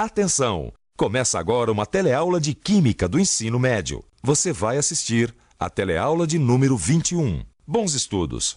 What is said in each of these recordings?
Atenção! Começa agora uma teleaula de Química do Ensino Médio. Você vai assistir a teleaula de número 21. Bons estudos!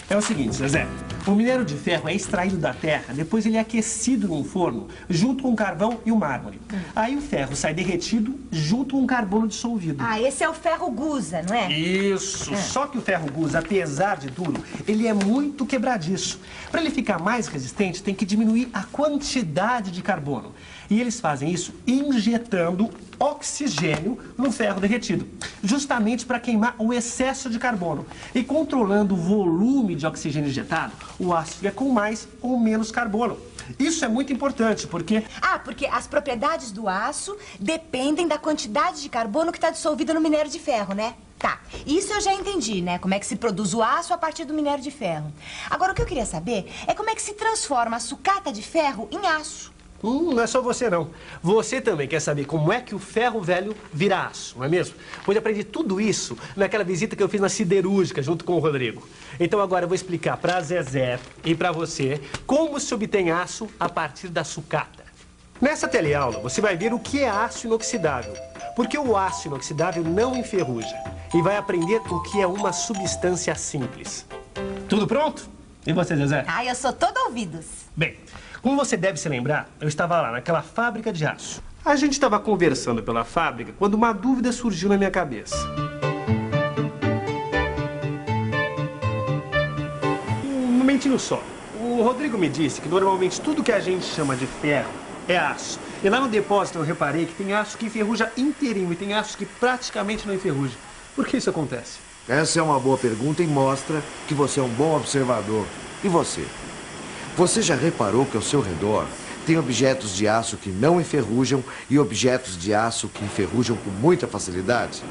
É o seguinte, Zezé, o minério de ferro é extraído da terra, depois ele é aquecido num forno, junto com o carvão e o mármore. Aí o ferro sai derretido junto com o carbono dissolvido. Ah, esse é o ferro gusa, não é? Isso, só que o ferro gusa, apesar de duro, ele é muito quebradiço. Para ele ficar mais resistente, tem que diminuir a quantidade de carbono. E eles fazem isso injetando oxigênio no ferro derretido, justamente para queimar o excesso de carbono. E controlando o volume de oxigênio injetado, o aço fica com mais ou menos carbono. Isso é muito importante, porque... Ah, porque as propriedades do aço dependem da quantidade de carbono que está dissolvida no minério de ferro, né? Tá, isso eu já entendi, né? Como é que se produz o aço a partir do minério de ferro. Agora, o que eu queria saber é como é que se transforma a sucata de ferro em aço. Não é só você, não. Você também quer saber como é que o ferro velho vira aço, não é mesmo? Pois aprendi tudo isso naquela visita que eu fiz na siderúrgica junto com o Rodrigo. Então agora eu vou explicar pra Zezé e pra você como se obtém aço a partir da sucata. Nessa teleaula você vai ver o que é aço inoxidável, porque o aço inoxidável não enferruja. E vai aprender o que é uma substância simples. Tudo pronto? E você, Zezé? Ah, eu sou todo ouvidos. Bem, como você deve se lembrar, eu estava lá naquela fábrica de aço. A gente estava conversando pela fábrica quando uma dúvida surgiu na minha cabeça. Um momentinho só. O Rodrigo me disse que normalmente tudo que a gente chama de ferro é aço. E lá no depósito eu reparei que tem aço que enferruja inteirinho e tem aço que praticamente não enferruja. Por que isso acontece? Essa é uma boa pergunta e mostra que você é um bom observador. E você? Você já reparou que ao seu redor tem objetos de aço que não enferrujam e objetos de aço que enferrujam com muita facilidade?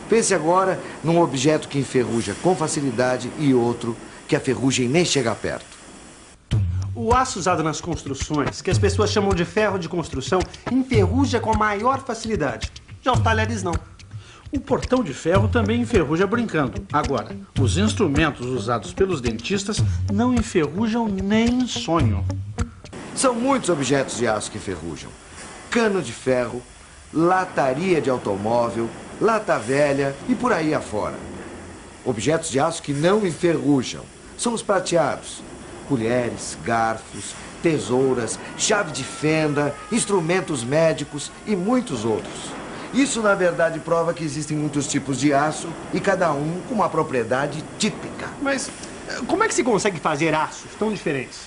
Pense agora num objeto que enferruja com facilidade e outro que a ferrugem nem chega perto. O aço usado nas construções, que as pessoas chamam de ferro de construção, enferruja com a maior facilidade. Já os talheres não. O portão de ferro também enferruja brincando. Agora, os instrumentos usados pelos dentistas não enferrujam nem em sonho. São muitos objetos de aço que enferrujam. Cano de ferro, lataria de automóvel, lata velha e por aí afora. Objetos de aço que não enferrujam são os prateados. Colheres, garfos, tesouras, chave de fenda, instrumentos médicos e muitos outros. Isso, na verdade, prova que existem muitos tipos de aço e cada um com uma propriedade típica. Mas como é que se consegue fazer aços tão diferentes?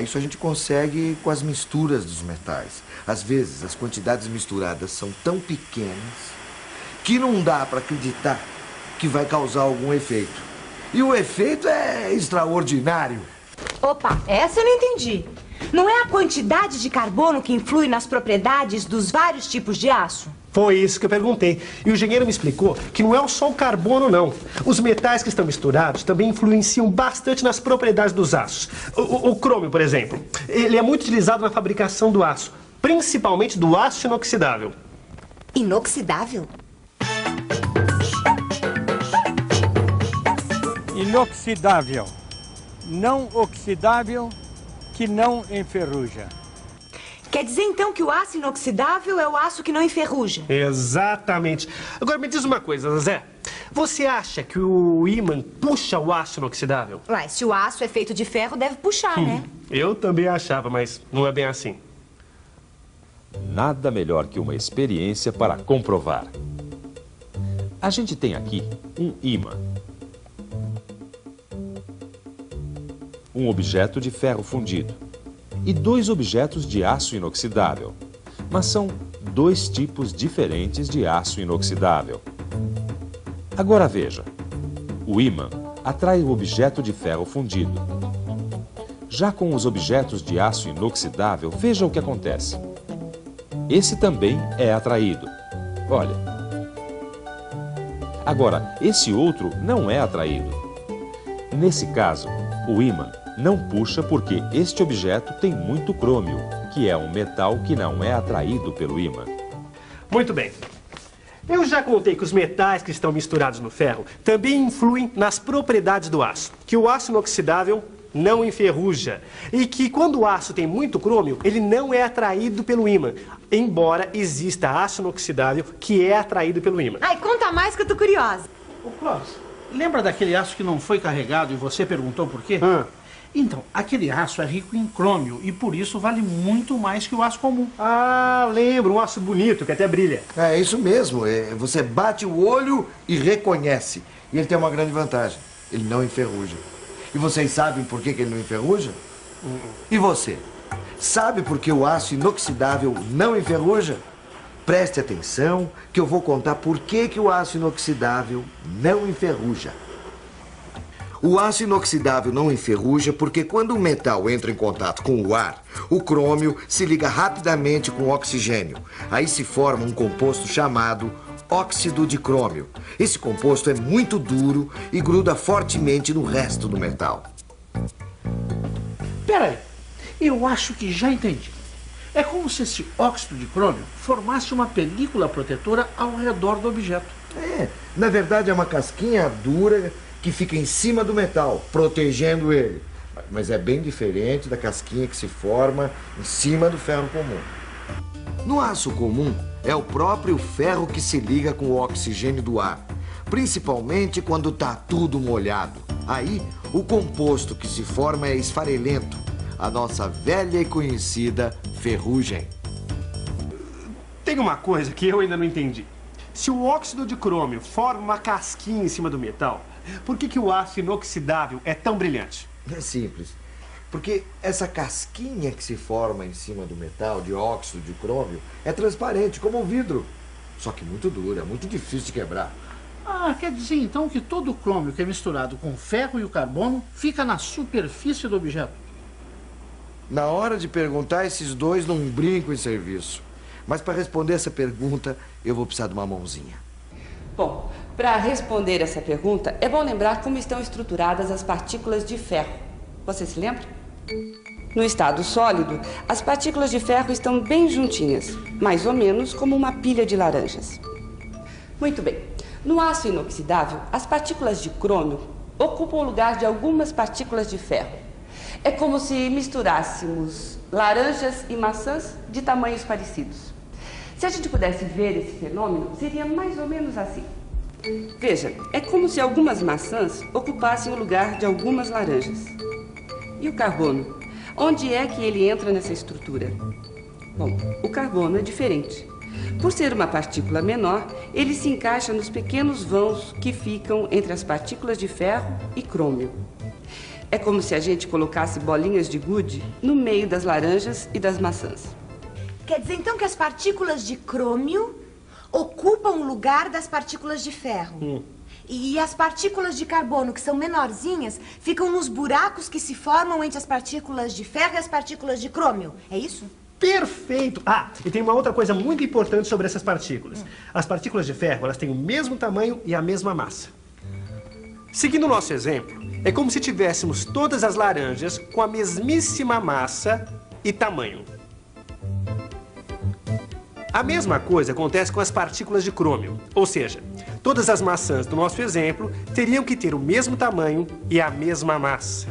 Isso a gente consegue com as misturas dos metais. Às vezes, as quantidades misturadas são tão pequenas que não dá para acreditar que vai causar algum efeito. E o efeito é extraordinário. Opa, essa eu não entendi. Não é a quantidade de carbono que influi nas propriedades dos vários tipos de aço? Foi isso que eu perguntei. E o engenheiro me explicou que não é só o carbono, não. Os metais que estão misturados também influenciam bastante nas propriedades dos aços. O crômio, por exemplo, ele é muito utilizado na fabricação do aço, principalmente do aço inoxidável. Inoxidável? Inoxidável. Não oxidável, que não enferruja. Quer dizer, então, que o aço inoxidável é o aço que não enferruja? Exatamente. Agora, me diz uma coisa, Zé. Você acha que o ímã puxa o aço inoxidável? Ué, se o aço é feito de ferro, deve puxar, né? Eu também achava, mas não é bem assim. Nada melhor que uma experiência para comprovar. A gente tem aqui um ímã. Um objeto de ferro fundido. E dois objetos de aço inoxidável. Mas são dois tipos diferentes de aço inoxidável. Agora veja. O ímã atrai o objeto de ferro fundido. Já com os objetos de aço inoxidável, veja o que acontece. Esse também é atraído. Olha. Agora, esse outro não é atraído. Nesse caso, o ímã não puxa porque este objeto tem muito crômio, que é um metal que não é atraído pelo ímã. Muito bem. Eu já contei que os metais que estão misturados no ferro também influem nas propriedades do aço, que o aço inoxidável não enferruja e que quando o aço tem muito crômio, ele não é atraído pelo ímã, embora exista aço inoxidável que é atraído pelo ímã. Ai, conta mais que eu tô curiosa. Ô, Clóvis, lembra daquele aço que não foi carregado e você perguntou por quê? Então, aquele aço é rico em crômio e por isso vale muito mais que o aço comum. Ah, lembro, um aço bonito que até brilha. É isso mesmo. Você bate o olho e reconhece. E ele tem uma grande vantagem. Ele não enferruja. E vocês sabem por que ele não enferruja? E você? Sabe por que o aço inoxidável não enferruja? Preste atenção que eu vou contar por que o aço inoxidável não enferruja. O aço inoxidável não enferruja porque quando o metal entra em contato com o ar, o crômio se liga rapidamente com o oxigênio. Aí se forma um composto chamado óxido de crômio. Esse composto é muito duro e gruda fortemente no resto do metal. Peraí, eu acho que já entendi. É como se esse óxido de crômio formasse uma película protetora ao redor do objeto. Na verdade é uma casquinha dura que fica em cima do metal, protegendo ele. Mas é bem diferente da casquinha que se forma em cima do ferro comum. No aço comum, é o próprio ferro que se liga com o oxigênio do ar, principalmente quando está tudo molhado. Aí, o composto que se forma é esfarelento, a nossa velha e conhecida ferrugem. Tem uma coisa que eu ainda não entendi. Se o óxido de crômio forma uma casquinha em cima do metal, por que o aço inoxidável é tão brilhante? É simples. Porque essa casquinha que se forma em cima do metal, de óxido de crômio, é transparente, como o vidro. Só que muito dura, muito difícil de quebrar. Ah, quer dizer então que todo o crômio que é misturado com o ferro e o carbono fica na superfície do objeto? Na hora de perguntar, esses dois não brincam em serviço. Mas para responder essa pergunta, eu vou precisar de uma mãozinha. Bom, para responder essa pergunta, é bom lembrar como estão estruturadas as partículas de ferro. Você se lembra? No estado sólido, as partículas de ferro estão bem juntinhas, mais ou menos como uma pilha de laranjas. Muito bem. No aço inoxidável, as partículas de crômio ocupam o lugar de algumas partículas de ferro. É como se misturássemos laranjas e maçãs de tamanhos parecidos. Se a gente pudesse ver esse fenômeno, seria mais ou menos assim. Veja, é como se algumas maçãs ocupassem o lugar de algumas laranjas. E o carbono? Onde é que ele entra nessa estrutura? Bom, o carbono é diferente. Por ser uma partícula menor, ele se encaixa nos pequenos vãos que ficam entre as partículas de ferro e crômio. É como se a gente colocasse bolinhas de gude no meio das laranjas e das maçãs. Quer dizer então que as partículas de crômio ocupam o lugar das partículas de ferro. E as partículas de carbono, que são menorzinhas, ficam nos buracos que se formam entre as partículas de ferro e as partículas de crômio. É isso? Perfeito! Ah, e tem uma outra coisa muito importante sobre essas partículas. As partículas de ferro, elas têm o mesmo tamanho e a mesma massa. Seguindo o nosso exemplo, é como se tivéssemos todas as laranjas com a mesmíssima massa e tamanho. A mesma coisa acontece com as partículas de crômio, ou seja, todas as maçãs do nosso exemplo teriam que ter o mesmo tamanho e a mesma massa.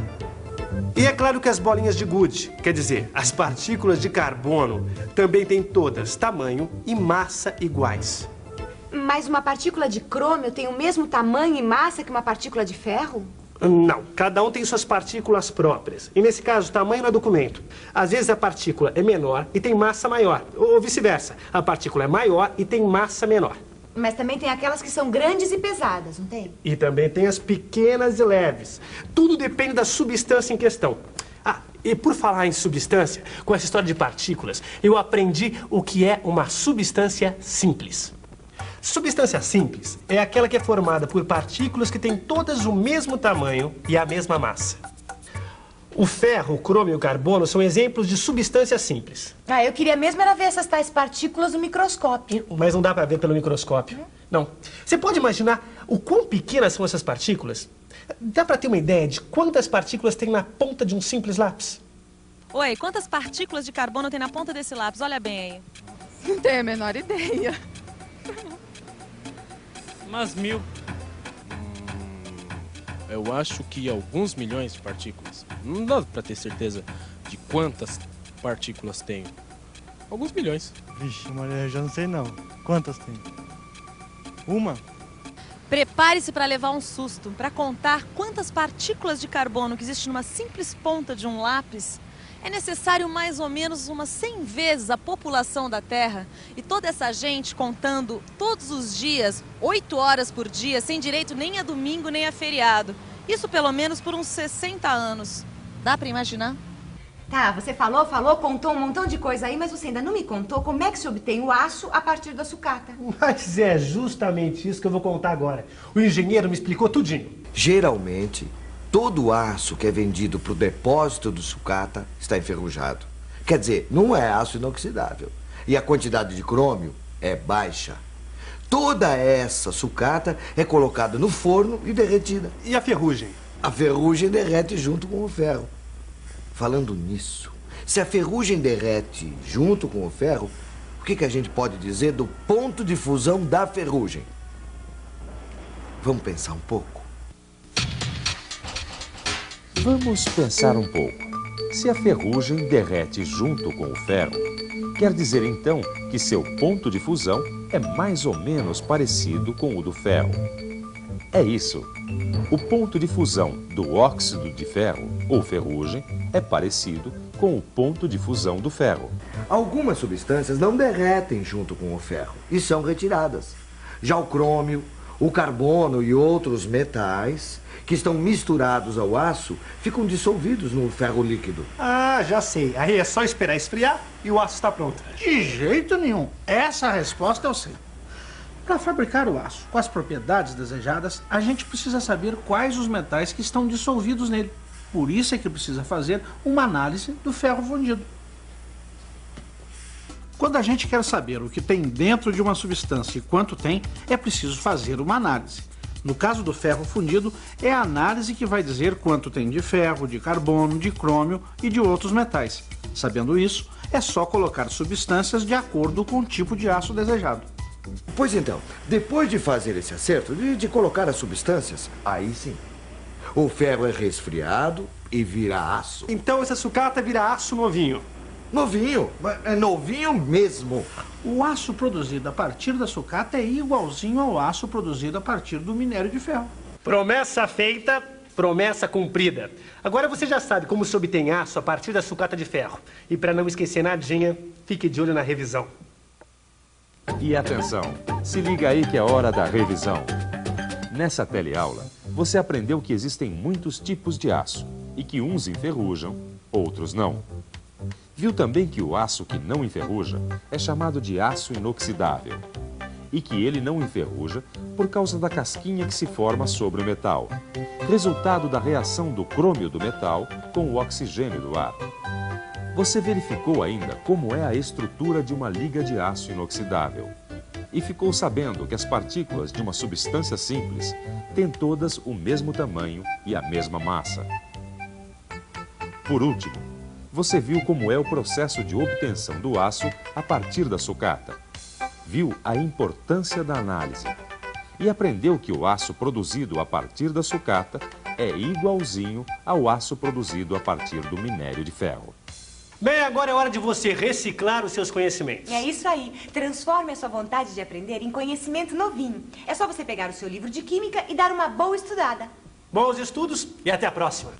E é claro que as bolinhas de gude, quer dizer, as partículas de carbono, também têm todas tamanho e massa iguais. Mas uma partícula de crômio tem o mesmo tamanho e massa que uma partícula de ferro? Não, cada um tem suas partículas próprias. E nesse caso, o tamanho não é documento. Às vezes a partícula é menor e tem massa maior, ou vice-versa. A partícula é maior e tem massa menor. Mas também tem aquelas que são grandes e pesadas, não tem? E também tem as pequenas e leves. Tudo depende da substância em questão. Ah, e por falar em substância, com essa história de partículas, eu aprendi o que é uma substância simples. Substância simples é aquela que é formada por partículas que têm todas o mesmo tamanho e a mesma massa. O ferro, o crômio e o carbono são exemplos de substâncias simples. Ah, eu queria mesmo era ver essas tais partículas no microscópio. Mas não dá para ver pelo microscópio. Não. Você pode imaginar o quão pequenas são essas partículas? Dá para ter uma ideia de quantas partículas tem na ponta de um simples lápis? Oi, quantas partículas de carbono tem na ponta desse lápis? Olha bem aí. Não tenho a menor ideia. Umas 1000. Eu acho que alguns milhões de partículas. Não dá pra ter certeza de quantas partículas tem. Alguns milhões. Vixe, Maria, eu já não sei não. Quantas tem? Uma? Prepare-se para levar um susto. Para contar quantas partículas de carbono que existe numa simples ponta de um lápis, é necessário mais ou menos umas 100 vezes a população da Terra. E toda essa gente contando todos os dias, 8 horas por dia, sem direito nem a domingo nem a feriado. Isso pelo menos por uns 60 anos. Dá para imaginar? Tá, você falou, contou um montão de coisa aí, mas você ainda não me contou como é que se obtém o aço a partir da sucata. Mas é justamente isso que eu vou contar agora. O engenheiro me explicou tudinho. Geralmente, todo o aço que é vendido para o depósito do sucata está enferrujado. Quer dizer, não é aço inoxidável. E a quantidade de crômio é baixa. Toda essa sucata é colocada no forno e derretida. E a ferrugem? A ferrugem derrete junto com o ferro. Falando nisso, se a ferrugem derrete junto com o ferro, o que a gente pode dizer do ponto de fusão da ferrugem? Vamos pensar um pouco? Vamos pensar um pouco. Se a ferrugem derrete junto com o ferro, quer dizer então que seu ponto de fusão é mais ou menos parecido com o do ferro. É isso. O ponto de fusão do óxido de ferro, ou ferrugem, é parecido com o ponto de fusão do ferro. Algumas substâncias não derretem junto com o ferro e são retiradas. Já o crômio, o carbono e outros metais que estão misturados ao aço ficam dissolvidos no ferro líquido. Ah, já sei. Aí é só esperar esfriar e o aço está pronto. De jeito nenhum. Essa resposta eu sei. Para fabricar o aço com as propriedades desejadas, a gente precisa saber quais os metais que estão dissolvidos nele. Por isso é que precisa fazer uma análise do ferro fundido. Quando a gente quer saber o que tem dentro de uma substância e quanto tem, é preciso fazer uma análise. No caso do ferro fundido, é a análise que vai dizer quanto tem de ferro, de carbono, de crômio e de outros metais. Sabendo isso, é só colocar substâncias de acordo com o tipo de aço desejado. Pois então, depois de fazer esse acerto, de colocar as substâncias, aí sim, o ferro é resfriado e vira aço. Então essa sucata vira aço novinho. Novinho? É novinho mesmo. O aço produzido a partir da sucata é igualzinho ao aço produzido a partir do minério de ferro. Promessa feita, promessa cumprida. Agora você já sabe como se obtém aço a partir da sucata de ferro. E para não esquecer nadinha, fique de olho na revisão. E atenção, se liga aí que é hora da revisão. Nessa teleaula, você aprendeu que existem muitos tipos de aço e que uns enferrujam, outros não. Viu também que o aço que não enferruja é chamado de aço inoxidável e que ele não enferruja por causa da casquinha que se forma sobre o metal, resultado da reação do crômio do metal com o oxigênio do ar. Você verificou ainda como é a estrutura de uma liga de aço inoxidável e ficou sabendo que as partículas de uma substância simples têm todas o mesmo tamanho e a mesma massa. Por último, você viu como é o processo de obtenção do aço a partir da sucata. Viu a importância da análise e aprendeu que o aço produzido a partir da sucata é igualzinho ao aço produzido a partir do minério de ferro. Bem, agora é hora de você reciclar os seus conhecimentos. É isso aí. Transforme a sua vontade de aprender em conhecimento novinho. É só você pegar o seu livro de química e dar uma boa estudada. Bons estudos e até a próxima.